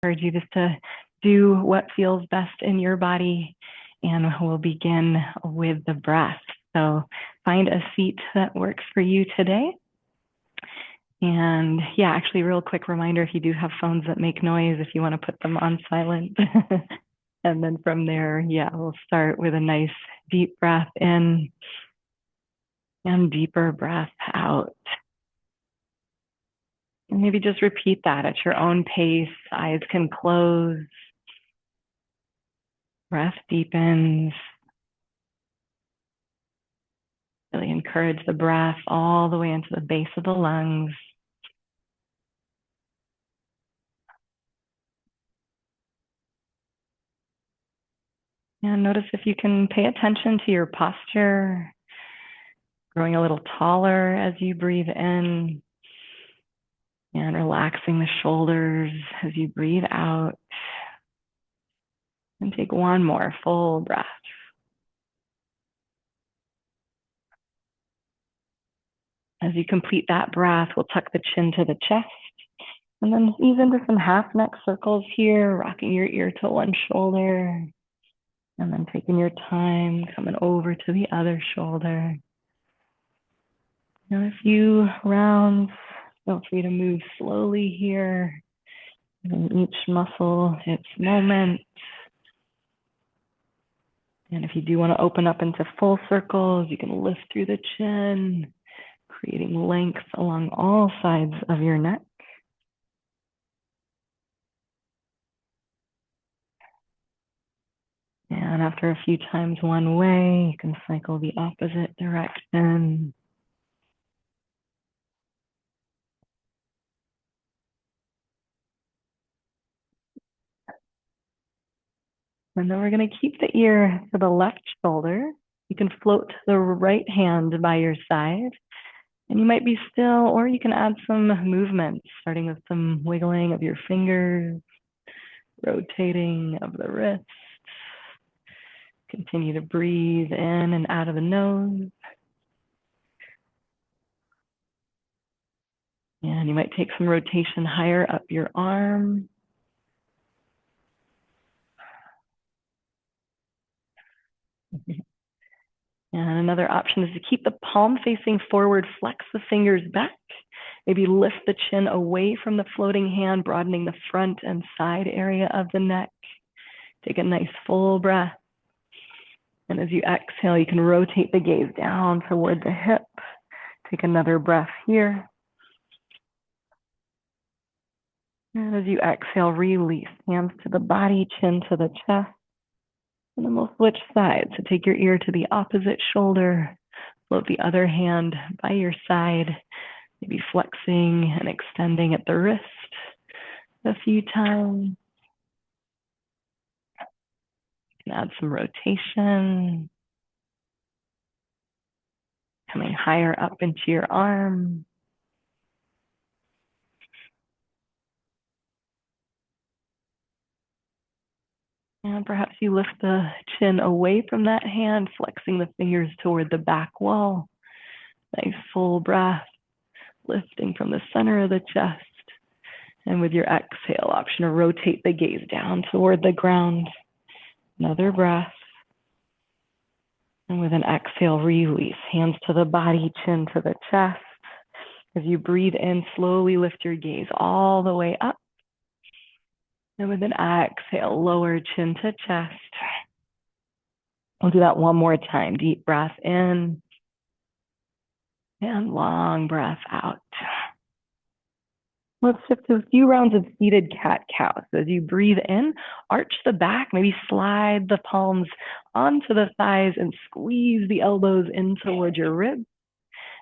encourage you just to do what feels best in your body, and we'll begin with the breath. So find a seat that works for you today. And yeah, actually, real quick reminder, if you do have phones that make noise, if you want to put them on silent. And then from there, yeah, we'll start with a nice deep breath in and deeper breath out. And maybe just repeat that at your own pace. Eyes can close. Breath deepens. Really encourage the breath all the way into the base of the lungs. And notice if you can pay attention to your posture, growing a little taller as you breathe in, and relaxing the shoulders as you breathe out. And take one more full breath. As you complete that breath, we'll tuck the chin to the chest, and then ease into some half neck circles here, rocking your ear to one shoulder, and then taking your time, coming over to the other shoulder. Now a few rounds. Feel free to move slowly here. And each muscle, its moment. And if you do want to open up into full circles, you can lift through the chin, creating length along all sides of your neck. And after a few times one way, you can cycle the opposite direction. And then we're going to keep the ear to the left shoulder. You can float the right hand by your side. And you might be still, or you can add some movement, starting with some wiggling of your fingers, rotating of the wrists. Continue to breathe in and out of the nose. And you might take some rotation higher up your arm. And another option is to keep the palm facing forward, flex the fingers back. Maybe lift the chin away from the floating hand, broadening the front and side area of the neck. Take a nice full breath. And as you exhale, you can rotate the gaze down toward the hip. Take another breath here. And as you exhale, release. Hands to the body, chin to the chest. And then we'll switch sides. So take your ear to the opposite shoulder. Float the other hand by your side. Maybe flexing and extending at the wrist a few times. You can add some rotation. Coming higher up into your arm. And perhaps you lift the chin away from that hand, flexing the fingers toward the back wall. Nice full breath, lifting from the center of the chest. And with your exhale, option to rotate the gaze down toward the ground. Another breath. And with an exhale, release. Hands to the body, chin to the chest. As you breathe in, slowly lift your gaze all the way up. And with an exhale, lower chin to chest. We'll do that one more time. Deep breath in. And long breath out. Let's shift to a few rounds of seated cat-cow. So as you breathe in, arch the back, maybe slide the palms onto the thighs and squeeze the elbows in toward your ribs.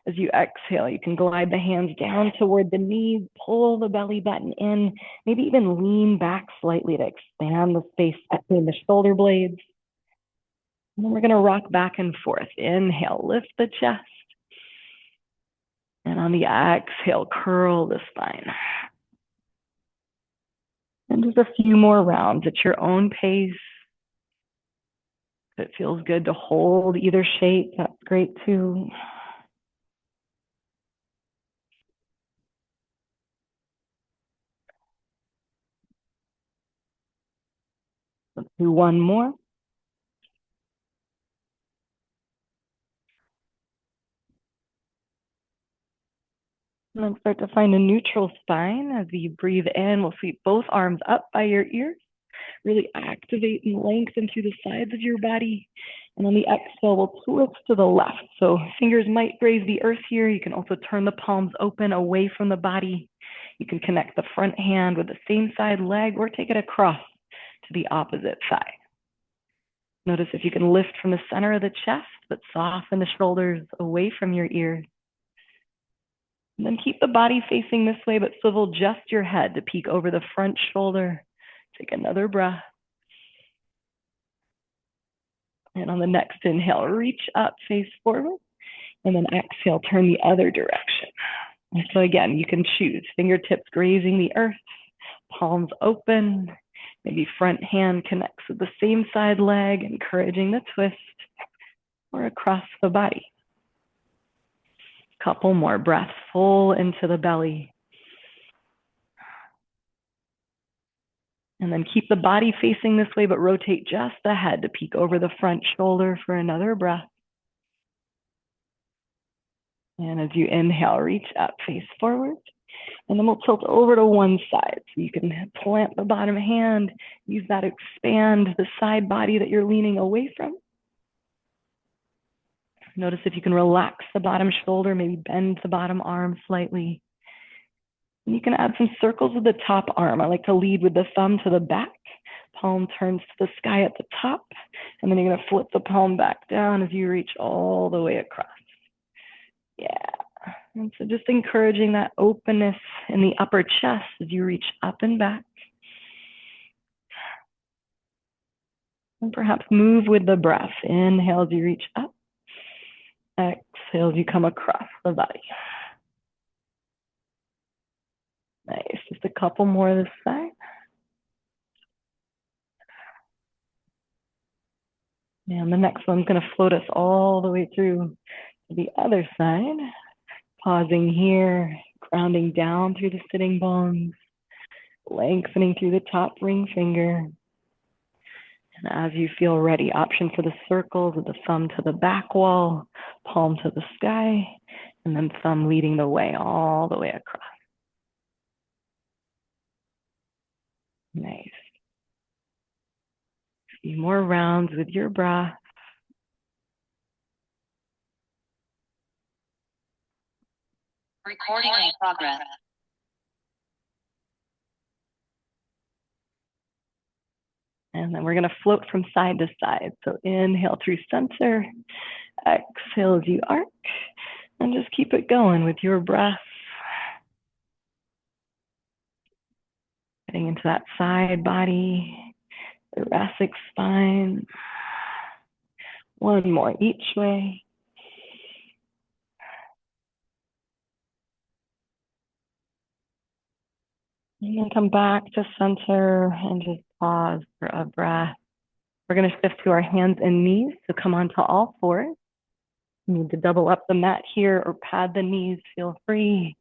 As you exhale, you can glide the hands down toward the knees, pull the belly button in, maybe even lean back slightly to expand the space between the shoulder blades. And then we're going to rock back and forth. Inhale, lift the chest. And on the exhale, curl the spine. And just a few more rounds at your own pace. If it feels good to hold either shape, that's great too. Let's do one more. And then start to find a neutral spine. As you breathe in, we'll sweep both arms up by your ears. Really activate and lengthen through the sides of your body. And on the exhale, we'll twist to the left. So fingers might graze the earth here. You can also turn the palms open away from the body. You can connect the front hand with the same side leg or take it across to the opposite side. Notice if you can lift from the center of the chest, but soften the shoulders away from your ears. And then keep the body facing this way, but swivel just your head to peek over the front shoulder. Take another breath. And on the next inhale, reach up, face forward. And then exhale, turn the other direction. And so again, you can choose fingertips grazing the earth, palms open, maybe front hand connects with the same side leg, encouraging the twist, or across the body. Couple more breaths, full into the belly. And then keep the body facing this way, but rotate just the head to peek over the front shoulder for another breath. And as you inhale, reach up, face forward. And then we'll tilt over to one side. So you can plant the bottom hand, use that to expand the side body that you're leaning away from. Notice if you can relax the bottom shoulder, maybe bend the bottom arm slightly. And you can add some circles with the top arm. I like to lead with the thumb to the back. Palm turns to the sky at the top. And then you're going to flip the palm back down as you reach all the way across. Yeah. And so just encouraging that openness in the upper chest as you reach up and back. And perhaps move with the breath. Inhale as you reach up. Exhale as you come across the body. Nice. Just a couple more this side. And the next one's going to float us all the way through to the other side. Pausing here, grounding down through the sitting bones, lengthening through the top ring finger. And as you feel ready, option for the circles with the thumb to the back wall, palm to the sky, and then thumb leading the way all the way across. Nice. A few more rounds with your breath. Recording in progress. And then we're going to float from side to side. So inhale through center, exhale as you arc, and just keep it going with your breath. Getting into that side body, thoracic spine. One more each way. And then come back to center and just pause for a breath. We're going to shift to our hands and knees. So come onto all fours. You need to double up the mat here or pad the knees. Feel free.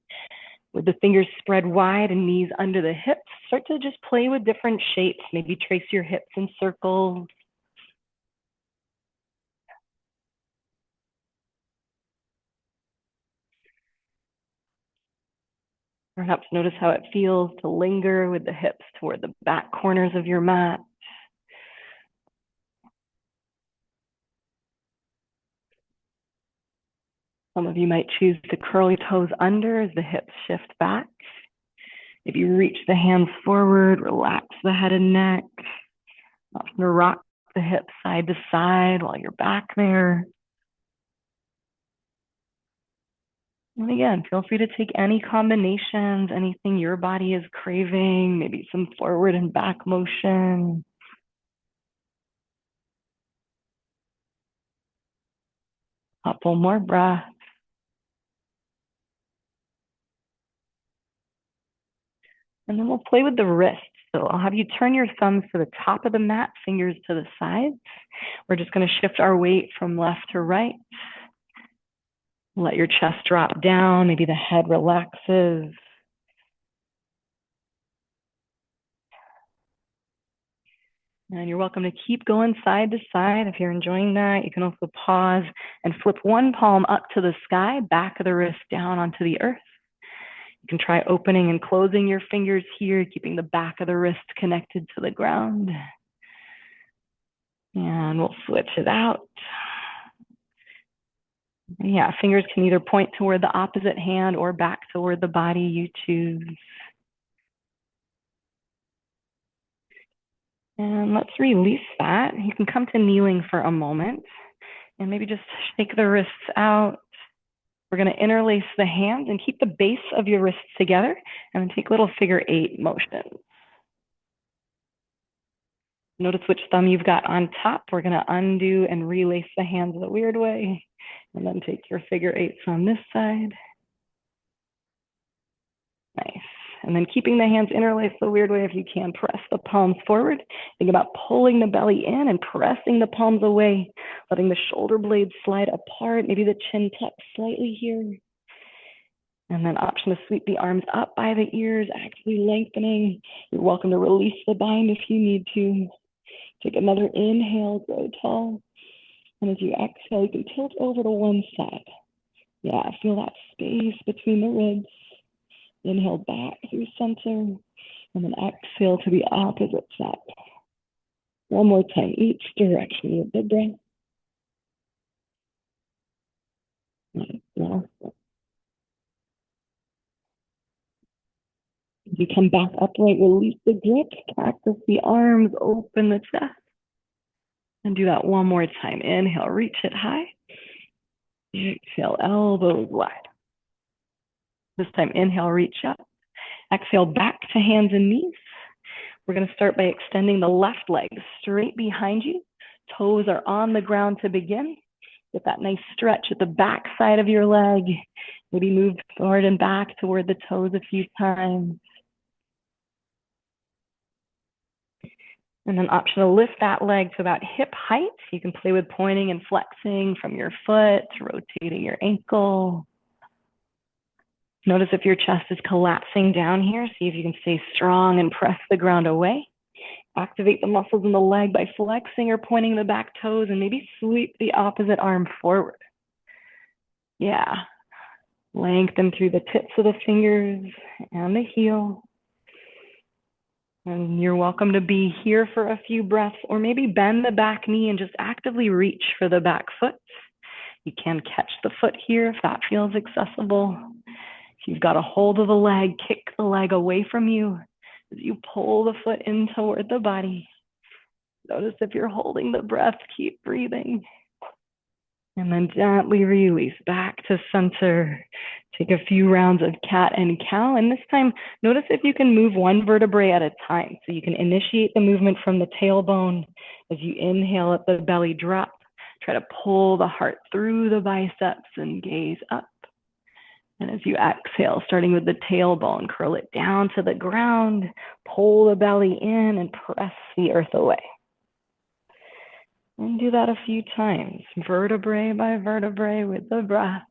With the fingers spread wide and knees under the hips, start to just play with different shapes. Maybe trace your hips in circles. Perhaps notice how it feels to linger with the hips toward the back corners of your mat. Some of you might choose to curl your toes under as the hips shift back. If you reach the hands forward, relax the head and neck. Option to rock the hips side to side while you're back there. And again, feel free to take any combinations, anything your body is craving, maybe some forward and back motion. Couple more breaths. And then we'll play with the wrists. So I'll have you turn your thumbs to the top of the mat, fingers to the sides. We're just going to shift our weight from left to right. Let your chest drop down. Maybe the head relaxes. And you're welcome to keep going side to side. If you're enjoying that, you can also pause and flip one palm up to the sky, back of the wrist down onto the earth. You can try opening and closing your fingers here, keeping the back of the wrist connected to the ground. And we'll switch it out. Yeah, fingers can either point toward the opposite hand or back toward the body, you choose. And let's release that. You can come to kneeling for a moment and maybe just shake the wrists out. We're going to interlace the hands and keep the base of your wrists together and then take little figure 8 motions. Notice which thumb you've got on top. We're going to undo and relace the hands the weird way and then take your figure 8s on this side. Nice. And then keeping the hands interlaced the weird way, if you can, press the palms forward. Think about pulling the belly in and pressing the palms away, letting the shoulder blades slide apart, maybe the chin tucks slightly here. And then option to sweep the arms up by the ears, actually lengthening. You're welcome to release the bind if you need to. Take another inhale, grow tall. And as you exhale, you can tilt over to one side. Yeah, feel that space between the ribs. Inhale back through center, and then exhale to the opposite side. One more time, each direction with the breath. Nice. As you come back upright, release the grip, cactus the arms, open the chest. And do that one more time. Inhale, reach it high. Exhale, elbows wide. This time, inhale, reach up. Exhale, back to hands and knees. We're going to start by extending the left leg straight behind you. Toes are on the ground to begin. Get that nice stretch at the back side of your leg. Maybe move forward and back toward the toes a few times. And then option to lift that leg to about hip height. You can play with pointing and flexing from your foot, rotating your ankle. Notice if your chest is collapsing down here. See if you can stay strong and press the ground away. Activate the muscles in the leg by flexing or pointing the back toes, and maybe sweep the opposite arm forward. Yeah. Lengthen through the tips of the fingers and the heel. And you're welcome to be here for a few breaths, or maybe bend the back knee and just actively reach for the back foot. You can catch the foot here if that feels accessible. If you've got a hold of the leg, kick the leg away from you as you pull the foot in toward the body. Notice if you're holding the breath, keep breathing. And then gently release back to center. Take a few rounds of cat and cow. And this time, notice if you can move one vertebrae at a time. So you can initiate the movement from the tailbone. As you inhale, let the belly drop. Try to pull the heart through the biceps and gaze up. And as you exhale, starting with the tailbone, curl it down to the ground, pull the belly in and press the earth away. And do that a few times, vertebrae by vertebrae with the breath.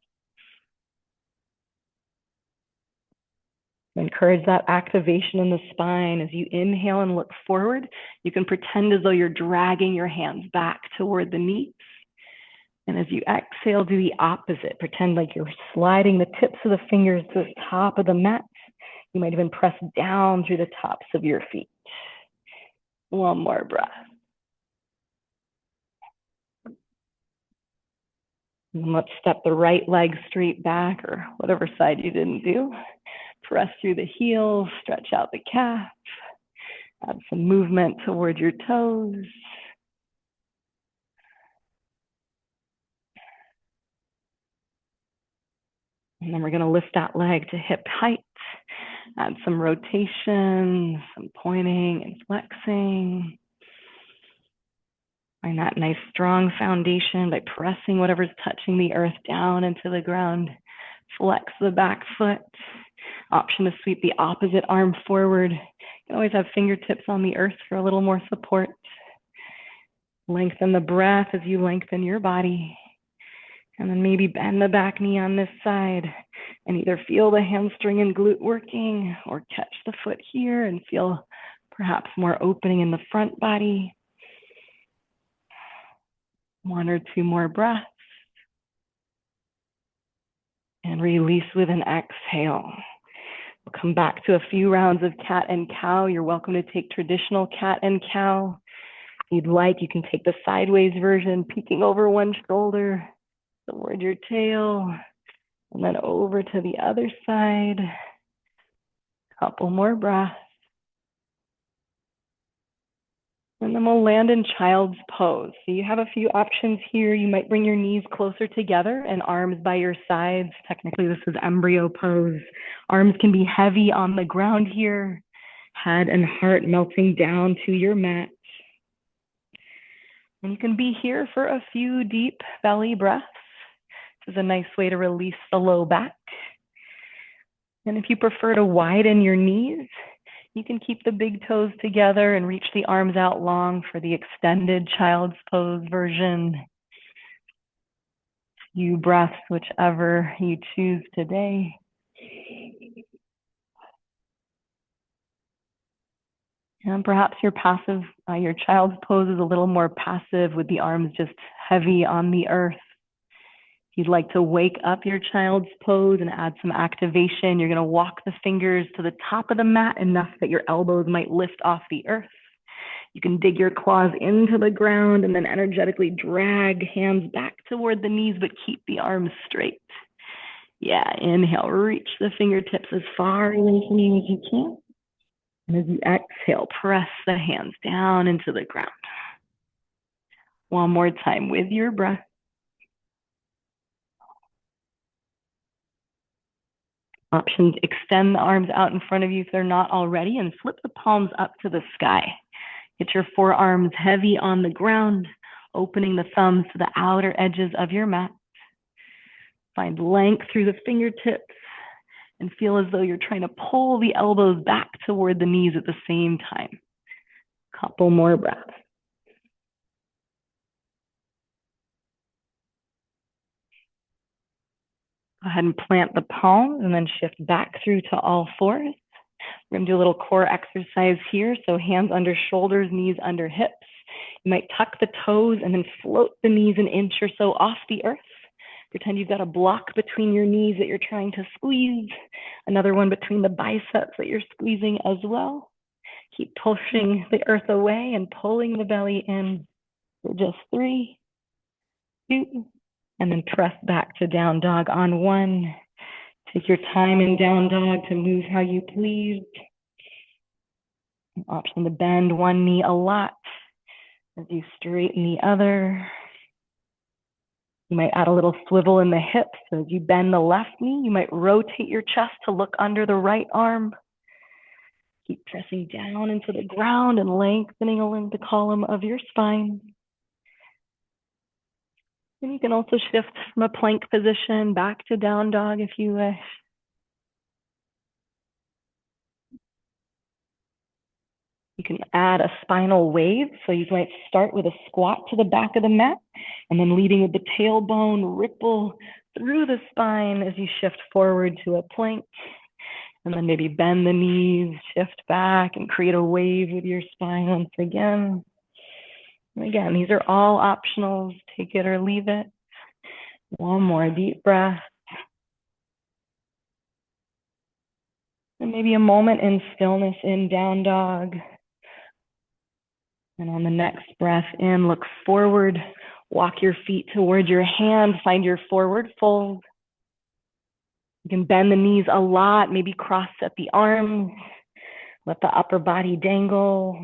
Encourage that activation in the spine. As you inhale and look forward, you can pretend as though you're dragging your hands back toward the knees. And as you exhale, do the opposite. Pretend like you're sliding the tips of the fingers to the top of the mat. You might even press down through the tops of your feet. One more breath. And let's step the right leg straight back, or whatever side you didn't do. Press through the heels, stretch out the calf. Add some movement toward your toes. And then we're going to lift that leg to hip height. Add some rotation, some pointing and flexing. Find that nice strong foundation by pressing whatever's touching the earth down into the ground. Flex the back foot. Option to sweep the opposite arm forward. You can always have fingertips on the earth for a little more support. Lengthen the breath as you lengthen your body. And then maybe bend the back knee on this side and either feel the hamstring and glute working or catch the foot here and feel perhaps more opening in the front body. 1 or 2 more breaths. And release with an exhale. We'll come back to a few rounds of cat and cow. You're welcome to take traditional cat and cow. If you'd like, you can take the sideways version, peeking over one shoulder toward your tail, and then over to the other side. Couple more breaths. And then we'll land in child's pose. So you have a few options here. You might bring your knees closer together and arms by your sides. Technically, this is embryo pose. Arms can be heavy on the ground here, head and heart melting down to your mat. And you can be here for a few deep belly breaths. This is a nice way to release the low back. And if you prefer to widen your knees, you can keep the big toes together and reach the arms out long for the extended child's pose version. Few breaths, whichever you choose today. And perhaps your child's pose is a little more passive with the arms just heavy on the earth. If you'd like to wake up your child's pose and add some activation, you're going to walk the fingers to the top of the mat enough that your elbows might lift off the earth. You can dig your claws into the ground and then energetically drag hands back toward the knees, but keep the arms straight. Yeah, inhale, reach the fingertips as far away from you as you can. And as you exhale, press the hands down into the ground. One more time with your breath. Options, extend the arms out in front of you if they're not already, and flip the palms up to the sky. Get your forearms heavy on the ground, opening the thumbs to the outer edges of your mat. Find length through the fingertips and feel as though you're trying to pull the elbows back toward the knees at the same time. Couple more breaths. Go ahead and plant the palms and then shift back through to all fours. We're going to do a little core exercise here. So hands under shoulders, knees under hips. You might tuck the toes and then float the knees an inch or so off the earth. Pretend you've got a block between your knees that you're trying to squeeze. Another one between the biceps that you're squeezing as well. Keep pushing the earth away and pulling the belly in for just 3, 2, and then press back to down dog on 1. Take your time in down dog to move how you please. An option to bend one knee a lot as you straighten the other. You might add a little swivel in the hips. So as you bend the left knee, you might rotate your chest to look under the right arm. Keep pressing down into the ground and lengthening along the column of your spine. And you can also shift from a plank position back to down dog if you wish. You can add a spinal wave. So you might start with a squat to the back of the mat and then leading with the tailbone, ripple through the spine as you shift forward to a plank. And then maybe bend the knees, shift back and create a wave with your spine once again. And again, these are all optionals. Take it or leave it. One more deep breath. And maybe a moment in stillness in down dog. And on the next breath in, look forward. Walk your feet toward your hand. Find your forward fold. You can bend the knees a lot, maybe cross at the arms. Let the upper body dangle.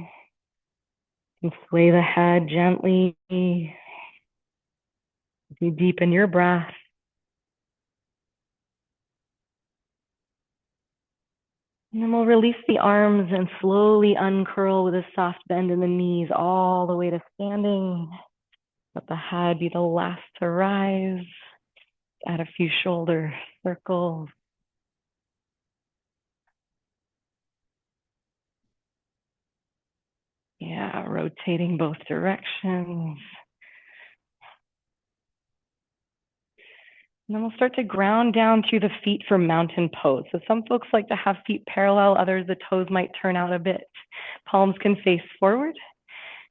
And sway the head gently. You deepen your breath. And then we'll release the arms and slowly uncurl with a soft bend in the knees all the way to standing. Let the head be the last to rise. Add a few shoulder circles. Yeah, rotating both directions. And then we'll start to ground down through the feet for mountain pose. So some folks like to have feet parallel, others the toes might turn out a bit. Palms can face forward.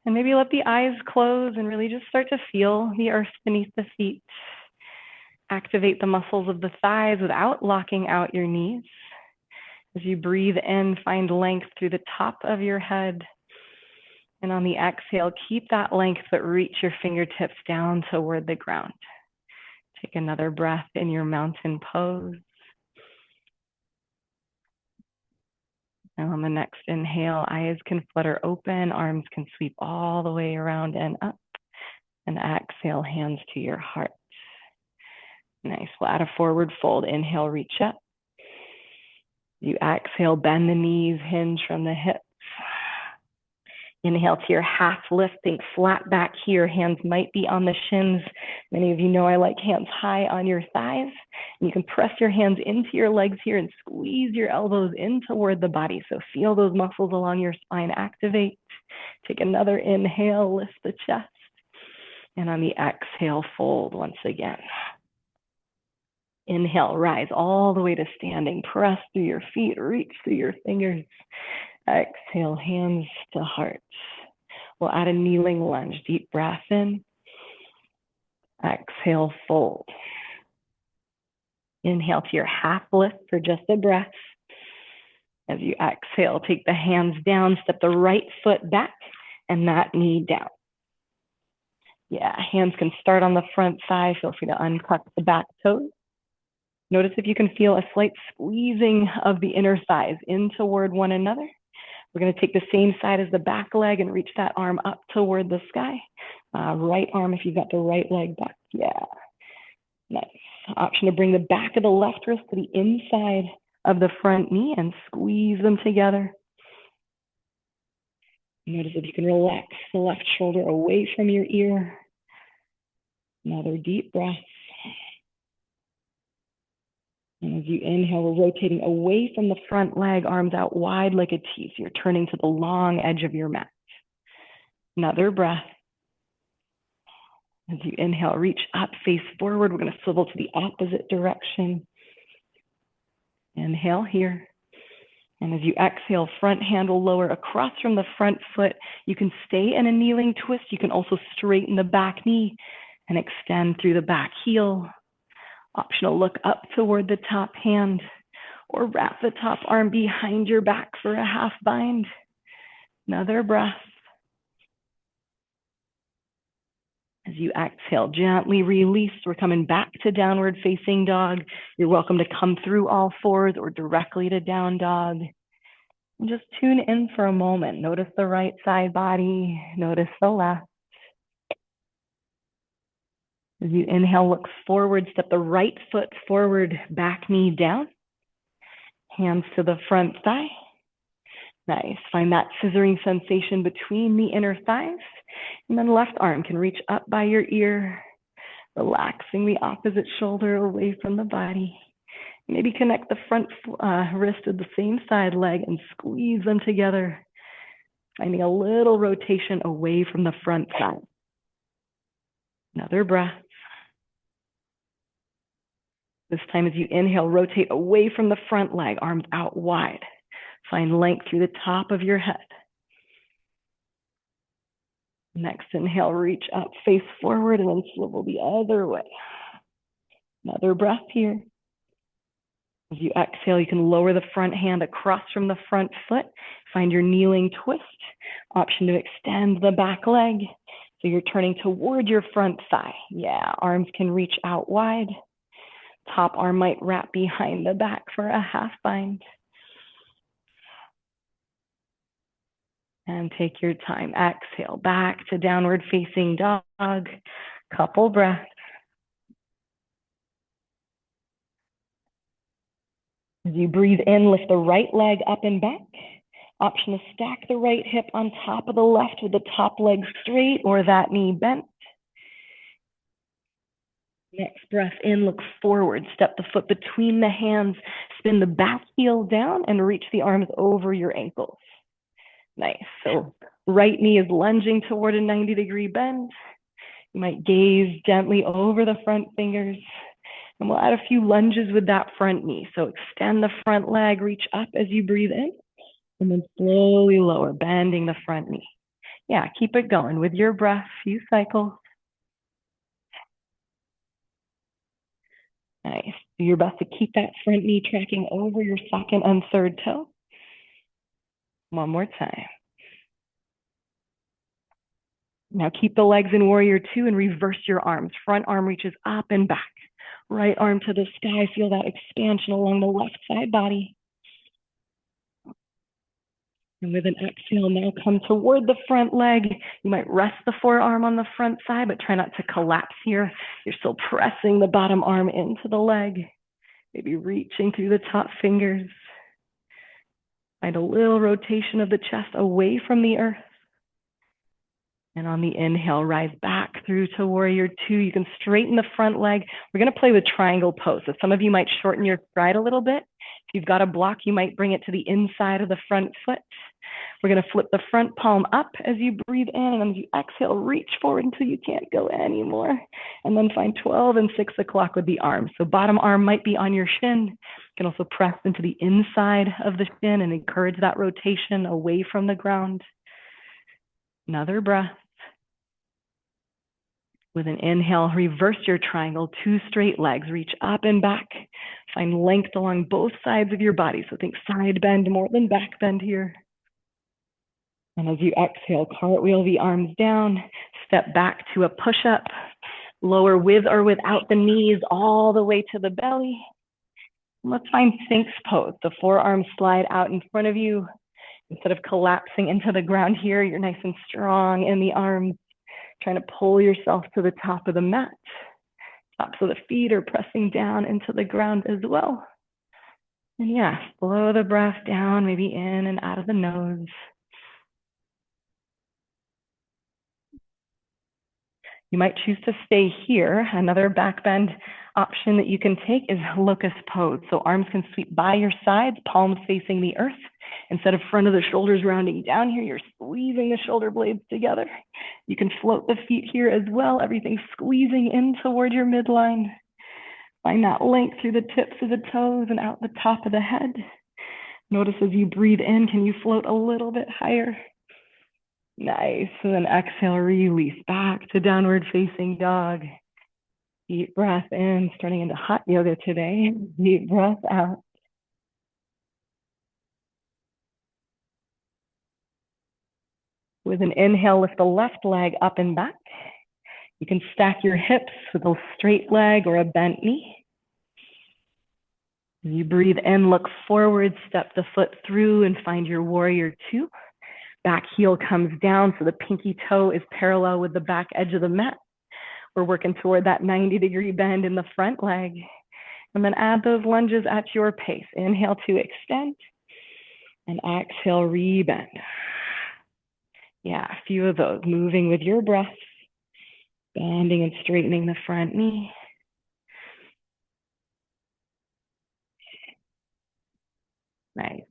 And maybe let the eyes close and really just start to feel the earth beneath the feet. Activate the muscles of the thighs without locking out your knees. As you breathe in, find length through the top of your head. And on the exhale, keep that length, but reach your fingertips down toward the ground. Take another breath in your mountain pose. And on the next inhale, eyes can flutter open, arms can sweep all the way around and up. And exhale, hands to your heart. Nice. We'll add a forward fold. Inhale, reach up. You exhale, bend the knees, hinge from the hips. Inhale to your half lift, think flat back here. Hands might be on the shins. Many of you know I like hands high on your thighs. And you can press your hands into your legs here and squeeze your elbows in toward the body. So feel those muscles along your spine activate. Take another inhale, lift the chest. And on the exhale, fold once again. Inhale, rise all the way to standing. Press through your feet, reach through your fingers. Exhale, hands to heart. We'll add a kneeling lunge. Deep breath in. Exhale, fold. Inhale to your half lift for just a breath. As you exhale, take the hands down, step the right foot back and that knee down. Yeah, hands can start on the front thigh. Feel free to untuck the back toes. Notice if you can feel a slight squeezing of the inner thighs in toward one another. We're going to take the same side as the back leg and reach that arm up toward the sky. Right arm if you've got the right leg back. Yeah, nice. Option to bring the back of the left wrist to the inside of the front knee and squeeze them together. Notice if you can relax the left shoulder away from your ear. Another deep breath. And as you inhale, we're rotating away from the front leg, arms out wide like a T. So you're turning to the long edge of your mat. Another breath. As you inhale, reach up, face forward. We're going to swivel to the opposite direction. Inhale here. And as you exhale, front hand will lower across from the front foot. You can stay in a kneeling twist. You can also straighten the back knee and extend through the back heel. Optional, look up toward the top hand or wrap the top arm behind your back for a half bind. Another breath. As you exhale, gently release. We're coming back to downward facing dog. You're welcome to come through all fours or directly to down dog. And just tune in for a moment. Notice the right side body. Notice the left. As you inhale, look forward, step the right foot forward, back knee down. Hands to the front thigh. Nice. Find that scissoring sensation between the inner thighs. And then left arm can reach up by your ear, relaxing the opposite shoulder away from the body. Maybe connect the front wrist to the same side leg and squeeze them together, finding a little rotation away from the front side. Another breath. This time as you inhale, rotate away from the front leg, arms out wide. Find length through the top of your head. Next inhale, reach up, face forward, and then swivel the other way. Another breath here. As you exhale, you can lower the front hand across from the front foot. Find your kneeling twist. Option to extend the back leg. So you're turning toward your front thigh. Yeah, arms can reach out wide. Top arm might wrap behind the back for a half bind. And take your time. Exhale, back to downward facing dog. Couple breaths. As you breathe in, lift the right leg up and back. Option to stack the right hip on top of the left with the top leg straight or that knee bent. Next breath in, look forward. Step the foot between the hands. Spin the back heel down and reach the arms over your ankles. Nice. So right knee is lunging toward a 90-degree bend. You might gaze gently over the front fingers. And we'll add a few lunges with that front knee. So extend the front leg, reach up as you breathe in, and then slowly lower, bending the front knee. Yeah, keep it going with your breath, few cycles. Nice. Do your best to keep that front knee tracking over your second and third toe. One more time. Now keep the legs in warrior two and reverse your arms. Front arm reaches up and back. Right arm to the sky. Feel that expansion along the left side body. And with an exhale, now come toward the front leg. You might rest the forearm on the front side, but try not to collapse here. You're still pressing the bottom arm into the leg. Maybe reaching through the top fingers. Find a little rotation of the chest away from the earth. And on the inhale, rise back through to warrior two. You can straighten the front leg. We're going to play with triangle pose. So some of you might shorten your stride a little bit. If you've got a block, you might bring it to the inside of the front foot. We're going to flip the front palm up as you breathe in, and then as you exhale, reach forward until you can't go anymore. And then find 12 and 6 o'clock with the arms. So bottom arm might be on your shin. You can also press into the inside of the shin and encourage that rotation away from the ground. Another breath. With an inhale, reverse your triangle, two straight legs, reach up and back. Find length along both sides of your body. So think side bend more than back bend here. And as you exhale, cartwheel the arms down, step back to a push-up, lower with or without the knees all the way to the belly. Let's find Sphinx pose. The forearms slide out in front of you. Instead of collapsing into the ground here, you're nice and strong in the arms, trying to pull yourself to the top of the mat. Tops of the feet are pressing down into the ground as well. And yeah, slow the breath down, maybe in and out of the nose. You might choose to stay here. Another back bend option that you can take is locust pose. So arms can sweep by your sides, palms facing the earth. Instead of front of the shoulders rounding down here, you're squeezing the shoulder blades together. You can float the feet here as well, everything squeezing in toward your midline. Find that length through the tips of the toes and out the top of the head. Notice as you breathe in, can you float a little bit higher? Nice. And then exhale, release back to downward facing dog. Deep breath in, starting into hot yoga today. Deep breath out. With an inhale, lift the left leg up and back. You can stack your hips with a straight leg or a bent knee. As you breathe in, look forward, step the foot through and find your warrior two. Back heel comes down, so the pinky toe is parallel with the back edge of the mat. We're working toward that 90-degree bend in the front leg. And then add those lunges at your pace. Inhale to extend, and exhale, rebend. Yeah, a few of those, moving with your breath, bending and straightening the front knee. Nice.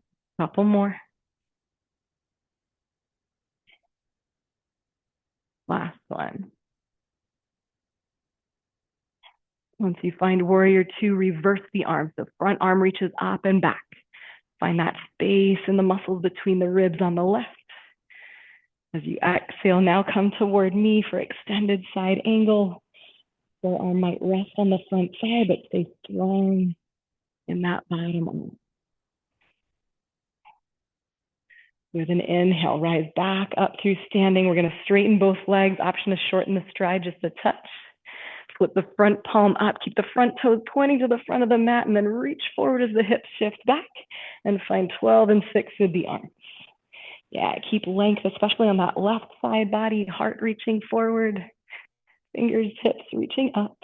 Couple more. Last one. Once you find warrior two, reverse the arms. The front arm reaches up and back. Find that space in the muscles between the ribs on the left. As you exhale, now come toward me for extended side angle. Forearm might rest on the front side, but stay strong in that bottom arm. With an inhale, rise back up through standing. We're going to straighten both legs. Option to shorten the stride just a touch. Flip the front palm up. Keep the front toes pointing to the front of the mat, and then reach forward as the hips shift back and find 12 and 6 with the arms. Yeah, keep length, especially on that left side body, heart reaching forward, fingers, hips reaching up.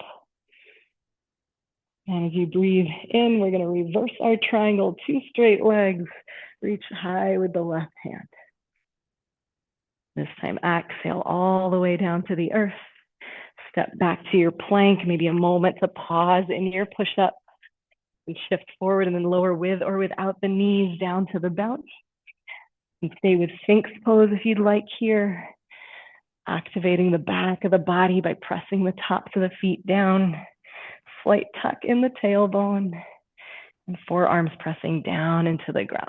And as you breathe in, we're going to reverse our triangle, two straight legs, reach high with the left hand. This time, exhale all the way down to the earth. Step back to your plank, maybe a moment to pause in your push-up and shift forward and then lower with or without the knees down to the belly. And stay with Sphinx pose if you'd like here. Activating the back of the body by pressing the tops of the feet down. Slight tuck in the tailbone and forearms pressing down into the ground.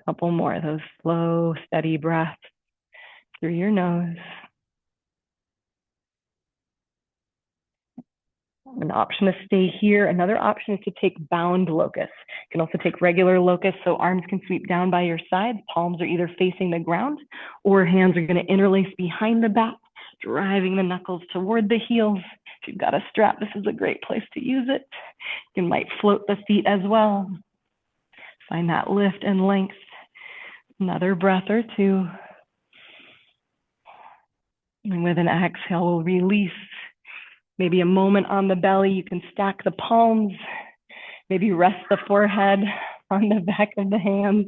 Couple more of those slow, steady breaths through your nose. An option to stay here. Another option is to take bound locust. You can also take regular locust, so arms can sweep down by your sides. Palms are either facing the ground or hands are going to interlace behind the back, driving the knuckles toward the heels. If you've got a strap, this is a great place to use it. You might float the feet as well. Find that lift and length. Another breath or two. And with an exhale, we'll release. Maybe a moment on the belly. You can stack the palms. Maybe rest the forehead on the back of the hands.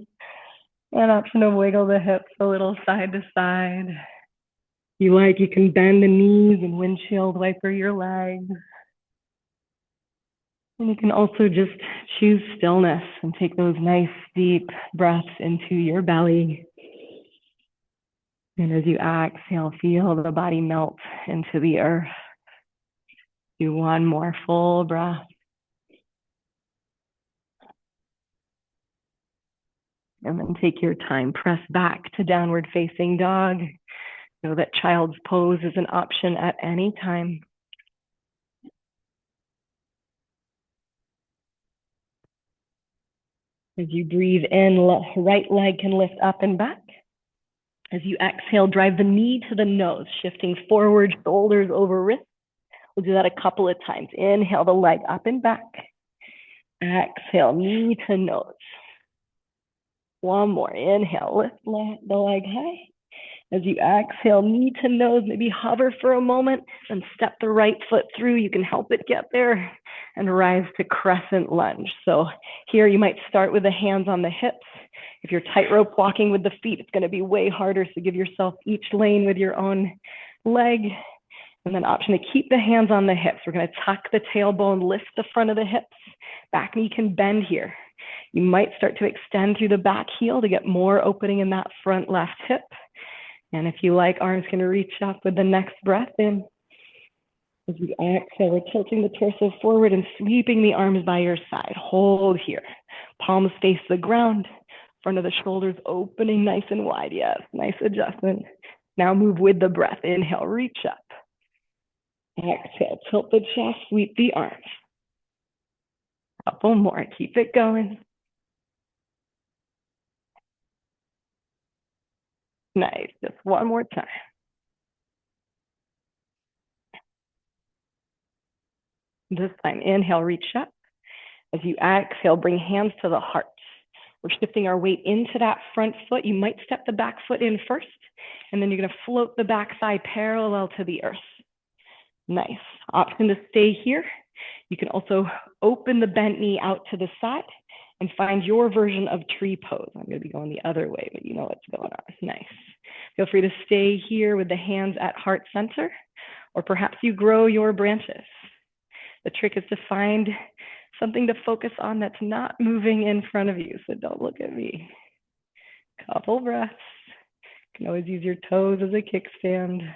An option to wiggle the hips a little side to side. If you like, you can bend the knees and windshield wiper your legs. And you can also just choose stillness and take those nice deep breaths into your belly. And as you exhale, feel the body melt into the earth. Do one more full breath. And then take your time, press back to downward facing dog. Know that child's pose is an option at any time. As you breathe in, right leg can lift up and back. As you exhale, drive the knee to the nose, shifting forward, shoulders over wrists. We'll do that a couple of times. Inhale the leg up and back. Exhale, knee to nose. One more. Inhale, lift the leg high. As you exhale, knee to nose, maybe hover for a moment and step the right foot through. You can help it get there and rise to crescent lunge. So here you might start with the hands on the hips. If you're tightrope walking with the feet, it's going to be way harder. So give yourself each lane with your own leg. And then option to keep the hands on the hips. We're going to tuck the tailbone, lift the front of the hips. Back knee can bend here. You might start to extend through the back heel to get more opening in that front left hip. And if you like, arms can reach up with the next breath in. As you exhale, we're tilting the torso forward and sweeping the arms by your side. Hold here. Palms face the ground. Front of the shoulders opening nice and wide. Yes, nice adjustment. Now move with the breath. Inhale, reach up. Exhale, tilt the chest, sweep the arms. Couple more, keep it going. Nice, just one more time. This time, inhale, reach up. As you exhale, bring hands to the heart. We're shifting our weight into that front foot. You might step the back foot in first, and then you're gonna float the back thigh parallel to the earth. Nice. Option to stay here. You can also open the bent knee out to the side and find your version of tree pose. I'm going to be going the other way, but you know what's going on. Nice. Feel free to stay here with the hands at heart center, or perhaps you grow your branches. The trick is to find something to focus on that's not moving in front of you, so don't look at me. Couple breaths. You can always use your toes as a kickstand.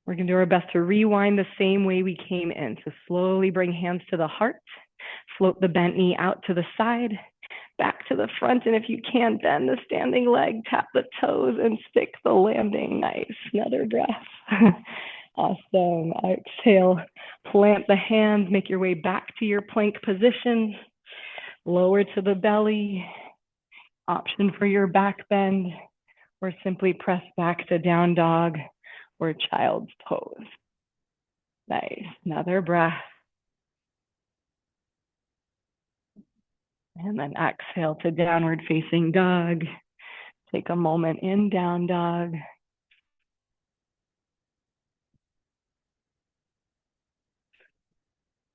We're going to do our best to rewind the same way we came in. So slowly bring hands to the heart, float the bent knee out to the side, back to the front. And if you can, bend the standing leg, tap the toes and stick the landing. Nice. Another breath. Awesome. Exhale, plant the hands, make your way back to your plank position. Lower to the belly. Option for your back bend, or simply press back to down dog or child's pose. Nice. Another breath. And then exhale to downward facing dog. Take a moment in down dog.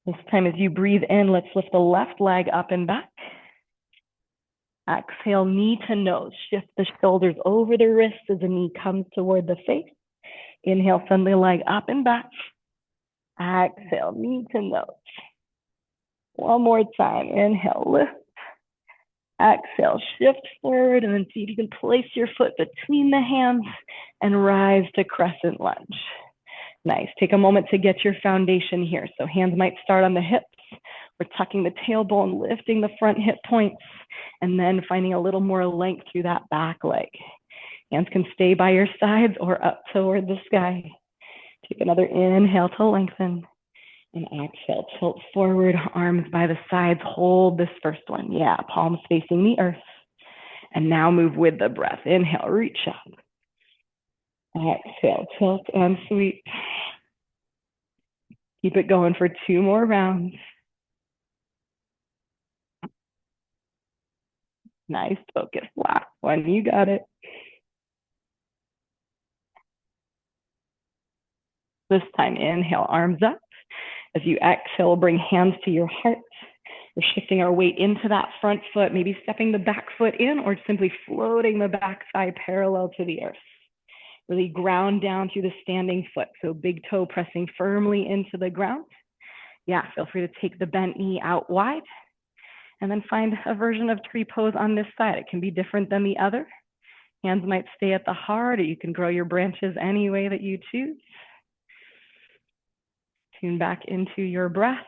This time as you breathe in, let's lift the left leg up and back. Exhale, knee to nose. Shift the shoulders over the wrists as the knee comes toward the face. Inhale, send the leg up and back. Exhale, knee to nose. One more time. Inhale, lift. Exhale, shift forward, and then see if you can place your foot between the hands and rise to crescent lunge. Nice. Take a moment to get your foundation here. So hands might start on the hips, We're tucking the tailbone, lifting the front hip points, and then finding a little more length through that back leg. Hands can stay by your sides or up toward the sky. Take another inhale to lengthen. And exhale, tilt forward, arms by the sides. Hold this first one. Yeah, palms facing the earth. And now move with the breath. Inhale, reach up. Exhale, tilt and sweep. Keep it going for 2 more rounds. Nice, focus, last one, you got it. This time, inhale, arms up. As you exhale, bring hands to your heart. We're shifting our weight into that front foot, maybe stepping the back foot in or simply floating the back thigh parallel to the earth. Really ground down through the standing foot. So big toe pressing firmly into the ground. Yeah, feel free to take the bent knee out wide and then find a version of tree pose on this side. It can be different than the other. Hands might stay at the heart, or you can grow your branches any way that you choose. Tune back into your breath.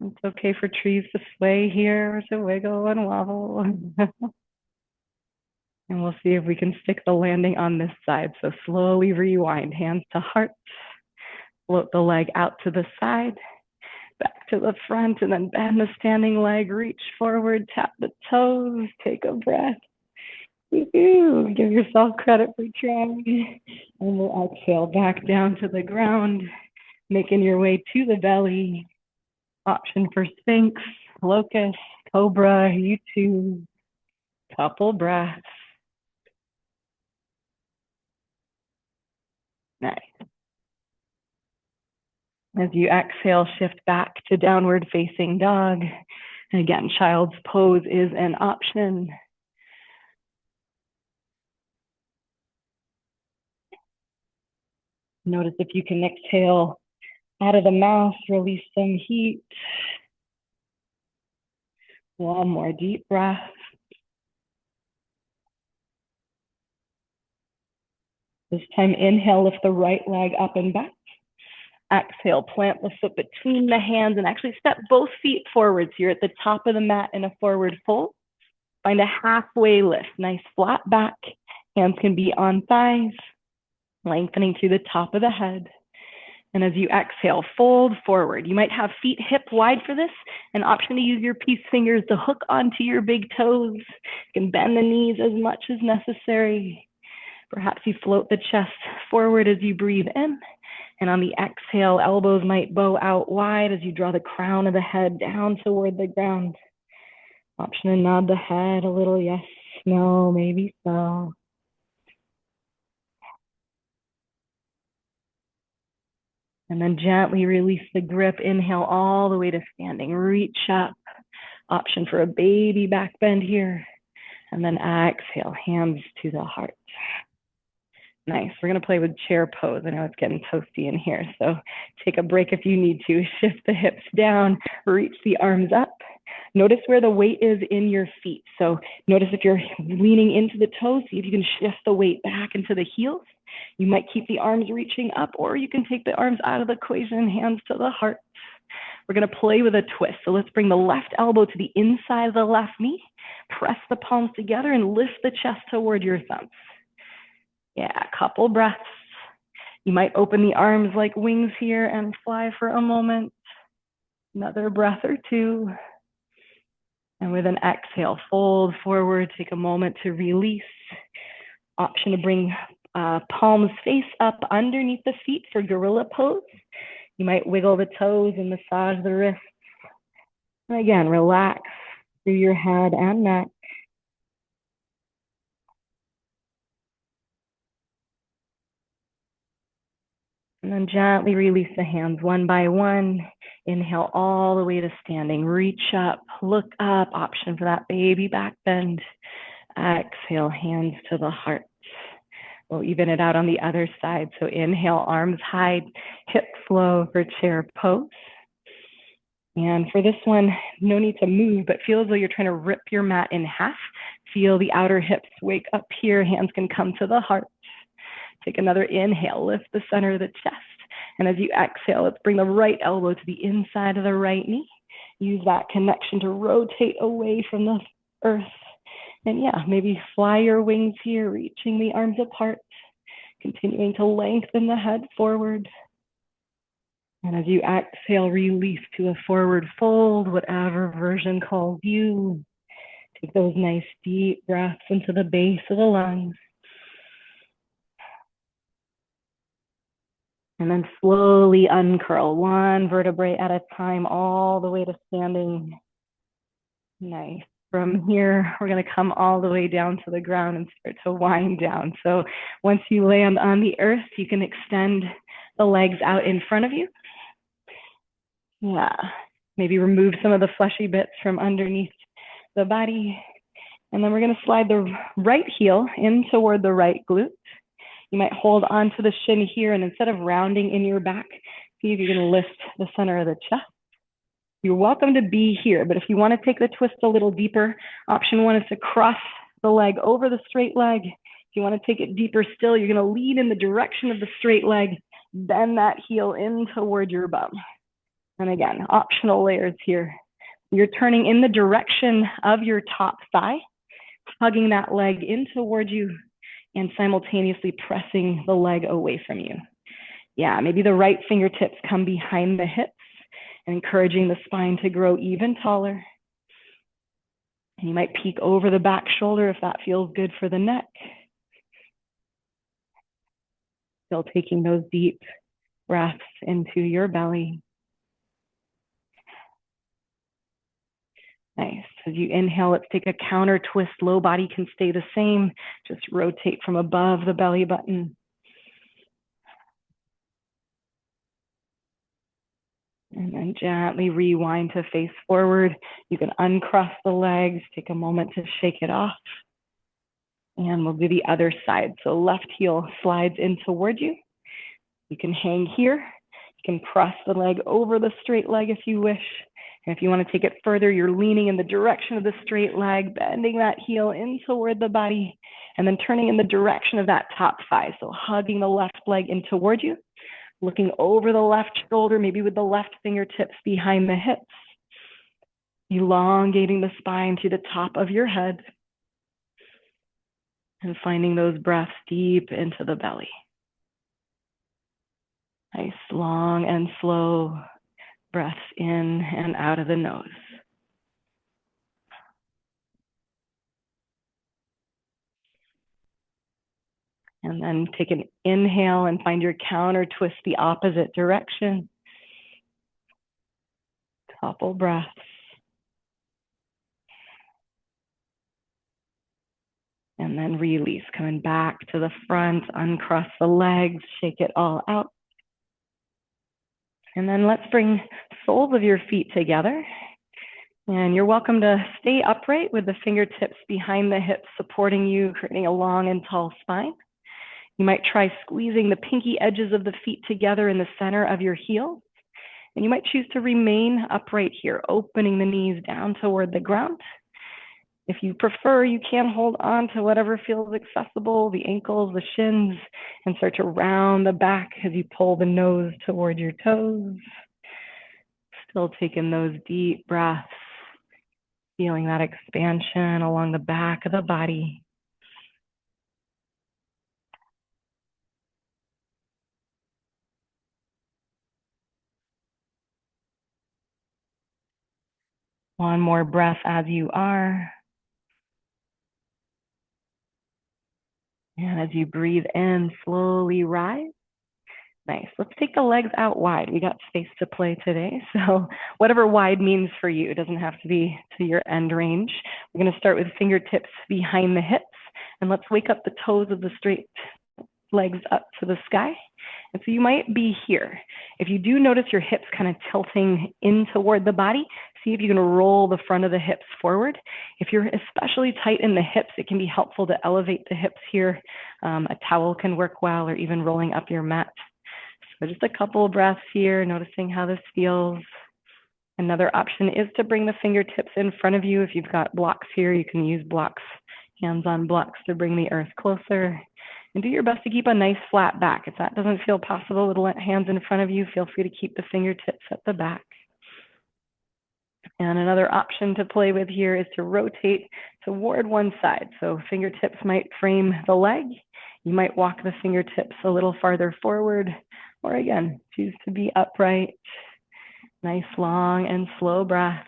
It's okay for trees to sway here or to wiggle and wobble. And we'll see if we can stick the landing on this side. So slowly rewind, hands to heart. Float the leg out to the side, back to the front, and then bend the standing leg, reach forward, tap the toes, take a breath. Woo-hoo. Give yourself credit for trying. And we'll exhale back down to the ground, making your way to the belly. Option for Sphinx, Locust, Cobra, you choose. Couple breaths. Nice. As you exhale, shift back to downward facing dog. And again, child's pose is an option. Notice if you can exhale out of the mouth, release some heat. One more deep breath. This time, inhale, lift the right leg up and back. Exhale, plant the foot between the hands and actually step both feet forward. So you're at the top of the mat in a forward fold. Find a halfway lift, nice flat back. Hands can be on thighs, lengthening through the top of the head. And as you exhale, fold forward. You might have feet hip wide for this. An option to use your peace fingers to hook onto your big toes. You can bend the knees as much as necessary. Perhaps you float the chest forward as you breathe in. And on the exhale, elbows might bow out wide as you draw the crown of the head down toward the ground. Option to nod the head a little, yes, no, maybe so. And then gently release the grip. Inhale all the way to standing. Reach up. Option for a baby back bend here. And then exhale, hands to the heart. Nice. We're going to play with chair pose. I know it's getting toasty in here, so take a break if you need to. Shift the hips down, reach the arms up. Notice where the weight is in your feet. So notice if you're leaning into the toes, see if you can shift the weight back into the heels. You might keep the arms reaching up, or you can take the arms out of the equation, hands to the heart. We're going to play with a twist. So let's bring the left elbow to the inside of the left knee. Press the palms together and lift the chest toward your thumbs. Yeah, couple breaths. You might open the arms like wings here and fly for a moment. Another breath or two. And with an exhale, fold forward. Take a moment to release. Option to bring palms face up underneath the feet for gorilla pose. You might wiggle the toes and massage the wrists. And again, relax through your head and neck. And then gently release the hands one by one. Inhale all the way to standing. Reach up, look up. Option for that baby back bend. Exhale, hands to the heart. We'll even it out on the other side. So inhale, arms high, hips low for chair pose. And for this one, no need to move, but feel as though you're trying to rip your mat in half. Feel the outer hips wake up here. Hands can come to the heart. Take another inhale, lift the center of the chest. And as you exhale, let's bring the right elbow to the inside of the right knee. Use that connection to rotate away from the earth. And yeah, maybe fly your wings here, reaching the arms apart, continuing to lengthen the head forward. And as you exhale, release to a forward fold, whatever version calls you. Take those nice deep breaths into the base of the lungs. And then slowly uncurl one vertebrae at a time all the way to standing. Nice. From here, we're going to come all the way down to the ground and start to wind down. So once you land on the earth, you can extend the legs out in front of you. Yeah. Maybe remove some of the fleshy bits from underneath the body. And then we're going to slide the right heel in toward the right glute. You might hold on to the shin here, and instead of rounding in your back, see if you can lift the center of the chest. You're welcome to be here, but if you want to take the twist a little deeper, option one is to cross the leg over the straight leg. If you want to take it deeper still, you're going to lean in the direction of the straight leg, bend that heel in toward your bum. And again, optional layers here. You're turning in the direction of your top thigh, hugging that leg in toward you, and simultaneously pressing the leg away from you. Yeah, maybe the right fingertips come behind the hips and encouraging the spine to grow even taller. And you might peek over the back shoulder if that feels good for the neck. Still taking those deep breaths into your belly. Nice. As you inhale, let's take a counter twist. Low body can stay the same. Just rotate from above the belly button. And then gently rewind to face forward. You can uncross the legs, take a moment to shake it off. And we'll do the other side. So left heel slides in toward you. You can hang here. You can cross the leg over the straight leg if you wish. And if you want to take it further, you're leaning in the direction of the straight leg, bending that heel in toward the body, and then turning in the direction of that top thigh. So hugging the left leg in toward you, looking over the left shoulder, maybe with the left fingertips behind the hips, elongating the spine to the top of your head, and finding those breaths deep into the belly. Nice, long and slow breaths in and out of the nose. And then take an inhale and find your counter twist the opposite direction. Couple breaths. And then release, coming back to the front, uncross the legs, shake it all out. And then let's bring soles of your feet together. And you're welcome to stay upright with the fingertips behind the hips supporting you, creating a long and tall spine. You might try squeezing the pinky edges of the feet together in the center of your heels. And you might choose to remain upright here, opening the knees down toward the ground. If you prefer, you can hold on to whatever feels accessible, the ankles, the shins, and start to round the back as you pull the nose toward your toes. Still taking those deep breaths, feeling that expansion along the back of the body. One more breath as you are. And as you breathe in, slowly rise. Nice. Let's take the legs out wide. We got space to play today. So whatever wide means for you, it doesn't have to be to your end range. We're going to start with fingertips behind the hips. And let's wake up the toes of the straight legs up to the sky. And so you might be here. If you do notice your hips kind of tilting in toward the body, see if you can roll the front of the hips forward. If you're especially tight in the hips, it can be helpful to elevate the hips here. A towel can work well, or even rolling up your mat. So just a couple of breaths here, noticing how this feels. Another option is to bring the fingertips in front of you. If you've got blocks here, you can use blocks, hands on blocks to bring the earth closer. And do your best to keep a nice flat back. If that doesn't feel possible with hands in front of you, feel free to keep the fingertips at the back. And another option to play with here is to rotate toward one side. So fingertips might frame the leg. You might walk the fingertips a little farther forward, or again, choose to be upright. Nice long and slow breaths.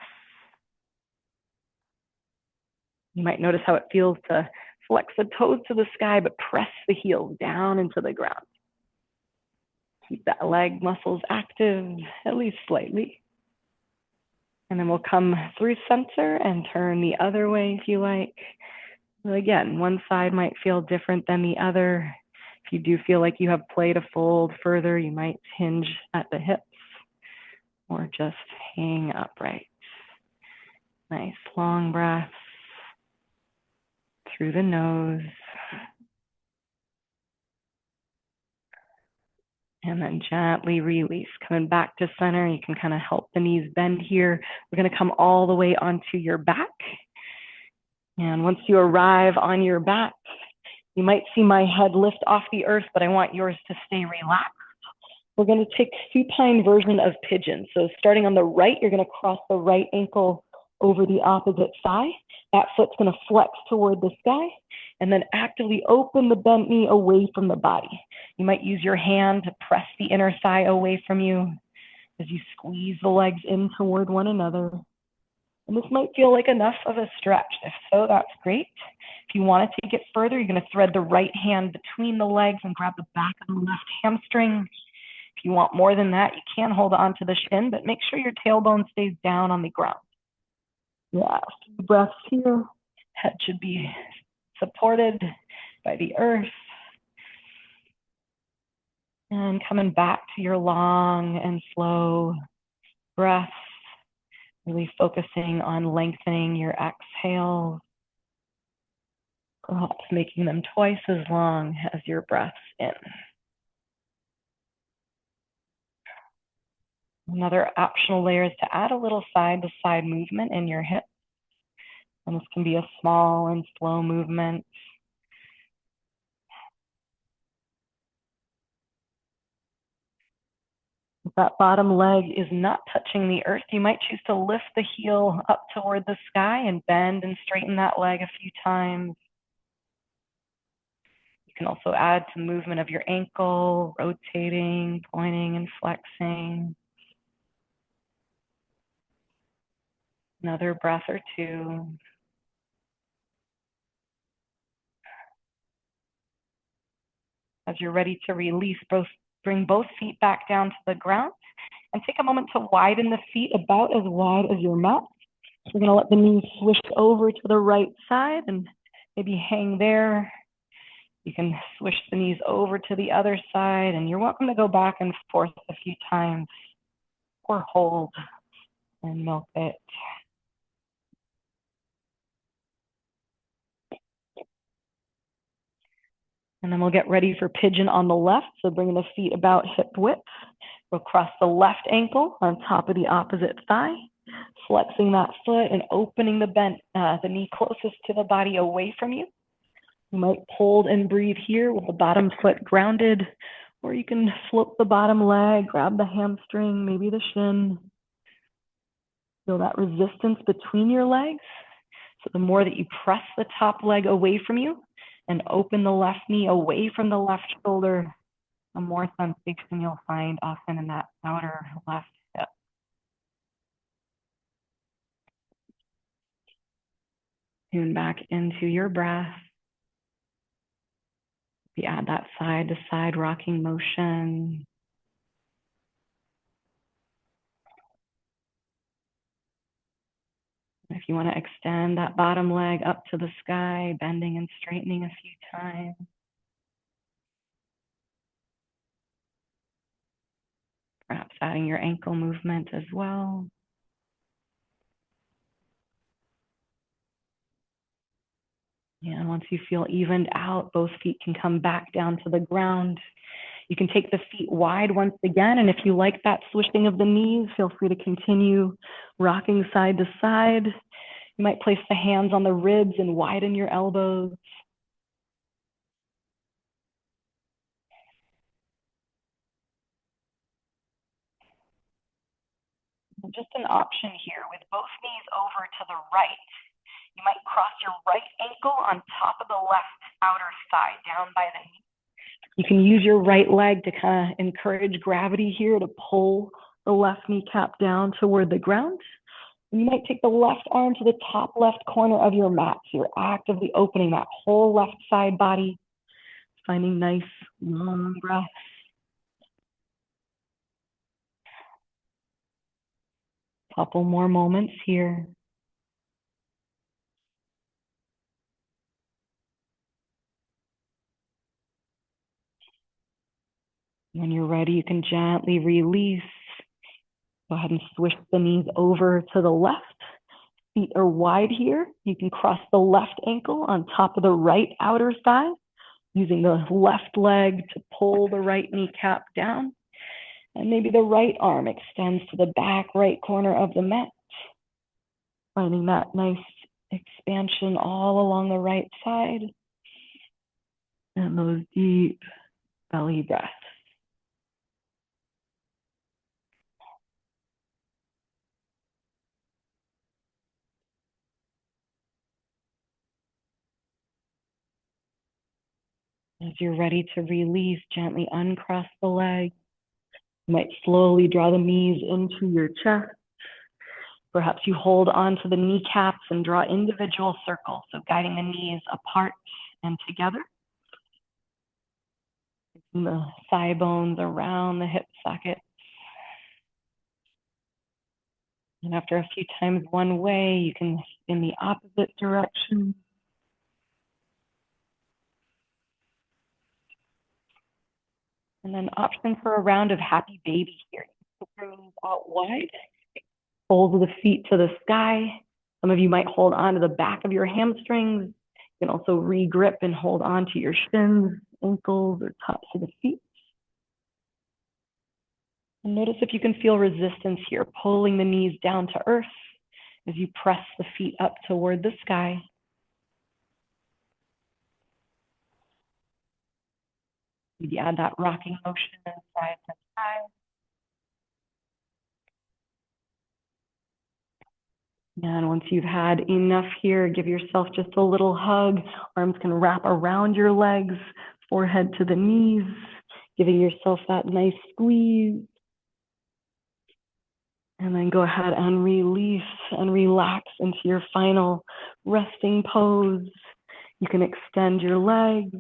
You might notice how it feels to flex the toes to the sky, but press the heels down into the ground. Keep that leg muscles active, at least slightly. And then we'll come through center and turn the other way if you like. So again, one side might feel different than the other. If you do feel like you have play to fold further, you might hinge at the hips or just hang upright. Nice long breaths through the nose. And then gently release. Coming back to center, you can kind of help the knees bend here. We're going to come all the way onto your back. And once you arrive on your back, you might see my head lift off the earth, but I want yours to stay relaxed. We're going to take supine version of pigeon. So starting on the right, you're going to cross the right ankle over the opposite thigh. That foot's going to flex toward the sky, and then actively open the bent knee away from the body. You might use your hand to press the inner thigh away from you as you squeeze the legs in toward one another. And this might feel like enough of a stretch. If so, that's great. If you want to take it further, you're going to thread the right hand between the legs and grab the back of the left hamstring. If you want more than that, you can hold on to the shin, but make sure your tailbone stays down on the ground. Yeah, few breaths here. Head should be supported by the earth. And coming back to your long and slow breaths, really focusing on lengthening your exhales, perhaps making them twice as long as your breaths in. Another optional layer is to add a little side-to-side movement in your hips. And this can be a small and slow movement. If that bottom leg is not touching the earth, you might choose to lift the heel up toward the sky and bend and straighten that leg a few times. You can also add some movement of your ankle, rotating, pointing, and flexing. Another breath or two. As you're ready to release, bring both feet back down to the ground and take a moment to widen the feet about as wide as your mat. We're going to let the knees swish over to the right side and maybe hang there. You can swish the knees over to the other side, and you're welcome to go back and forth a few times or hold and milk it. And then we'll get ready for pigeon on the left. So bringing the feet about hip width. We'll cross the left ankle on top of the opposite thigh, flexing that foot and opening the knee closest to the body away from you. You might hold and breathe here with the bottom foot grounded, or you can float the bottom leg, grab the hamstring, maybe the shin. Feel that resistance between your legs. So the more that you press the top leg away from you and open the left knee away from the left shoulder, the more sensation you'll find often in that outer left hip. Tune back into your breath. We add that side to side rocking motion. If you want to extend that bottom leg up to the sky, bending and straightening a few times. Perhaps adding your ankle movement as well. And once you feel evened out, both feet can come back down to the ground. You can take the feet wide once again, and if you like that swishing of the knees, feel free to continue rocking side to side. You might place the hands on the ribs and widen your elbows. Just an option here with both knees over to the right. You might cross your right ankle on top of the left outer thigh, down by the knee. You can use your right leg to kind of encourage gravity here to pull the left kneecap down toward the ground. And you might take the left arm to the top left corner of your mat. So you're actively opening that whole left side body, finding nice long breaths. Couple more moments here. When you're ready, you can gently release. Go ahead and swish the knees over to the left. Feet are wide here. You can cross the left ankle on top of the right outer thigh, using the left leg to pull the right kneecap down. And maybe the right arm extends to the back right corner of the mat, finding that nice expansion all along the right side. And those deep belly breaths. As you're ready to release, gently uncross the leg. You might slowly draw the knees into your chest. Perhaps you hold on to the kneecaps and draw individual circles, so guiding the knees apart and together. And the thigh bones around the hip socket. And after a few times one way, you can spin the opposite direction. And then option for a round of happy baby here. Put your knees out wide, soles of the feet to the sky. Some of you might hold on to the back of your hamstrings. You can also re-grip and hold on to your shins, ankles, or tops of the feet. And notice if you can feel resistance here, pulling the knees down to earth as you press the feet up toward the sky. Maybe add that rocking motion side to side. And once you've had enough here, give yourself just a little hug. Arms can wrap around your legs, forehead to the knees, giving yourself that nice squeeze. And then go ahead and release and relax into your final resting pose. You can extend your legs,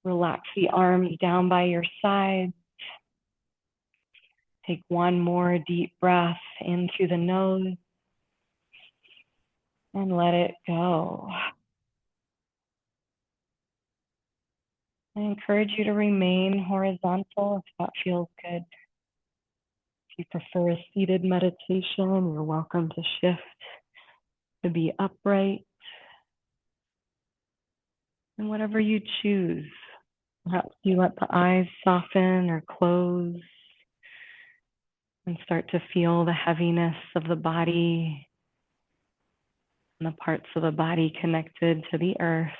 relax the arms down by your sides. Take one more deep breath in through the nose and let it go. I encourage you to remain horizontal if that feels good. If you prefer a seated meditation, you're welcome to shift to be upright. And whatever you choose, perhaps you let the eyes soften or close and start to feel the heaviness of the body and the parts of the body connected to the earth.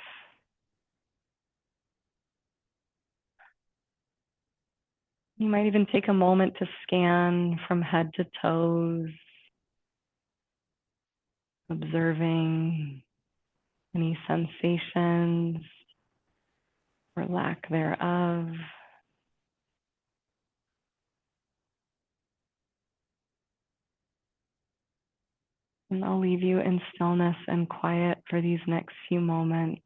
You might even take a moment to scan from head to toes, observing any sensations or lack thereof. And I'll leave you in stillness and quiet for these next few moments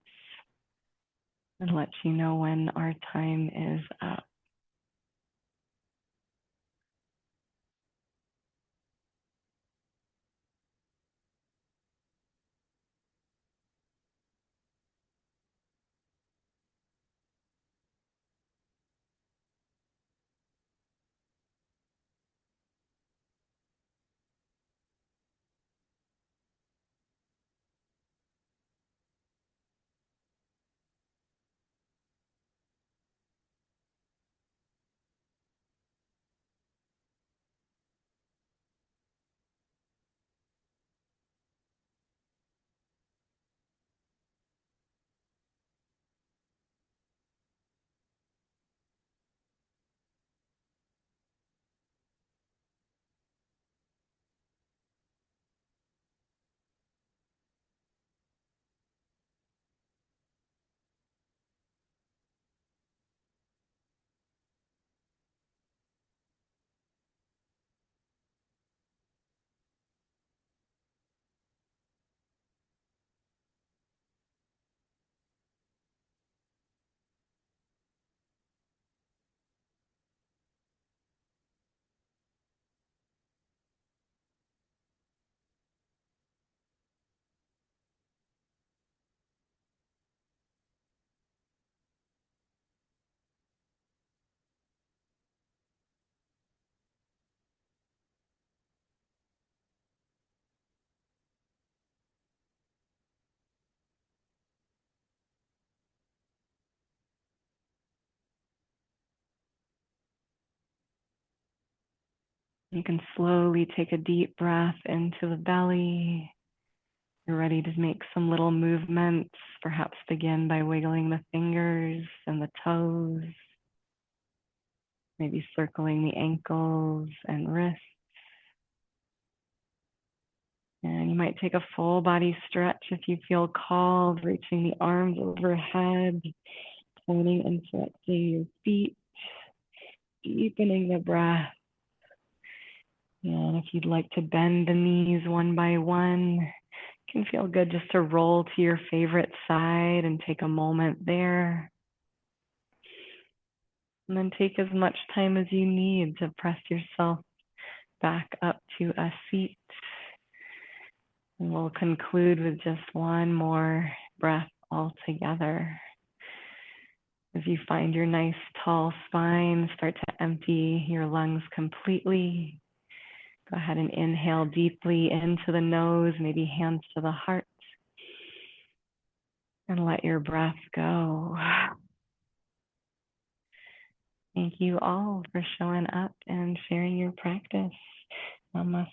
and let you know when our time is up. You can slowly take a deep breath into the belly. You're ready to make some little movements. Perhaps begin by wiggling the fingers and the toes, maybe circling the ankles and wrists. And you might take a full body stretch if you feel called, reaching the arms overhead, toning and flexing your feet, deepening the breath. And if you'd like to bend the knees one by one, it can feel good just to roll to your favorite side and take a moment there. And then take as much time as you need to press yourself back up to a seat. And we'll conclude with just one more breath all together. As you find your nice tall spine, start to empty your lungs completely. Go ahead and inhale deeply into the nose, maybe hands to the heart. And let your breath go. Thank you all for showing up and sharing your practice. Namaste.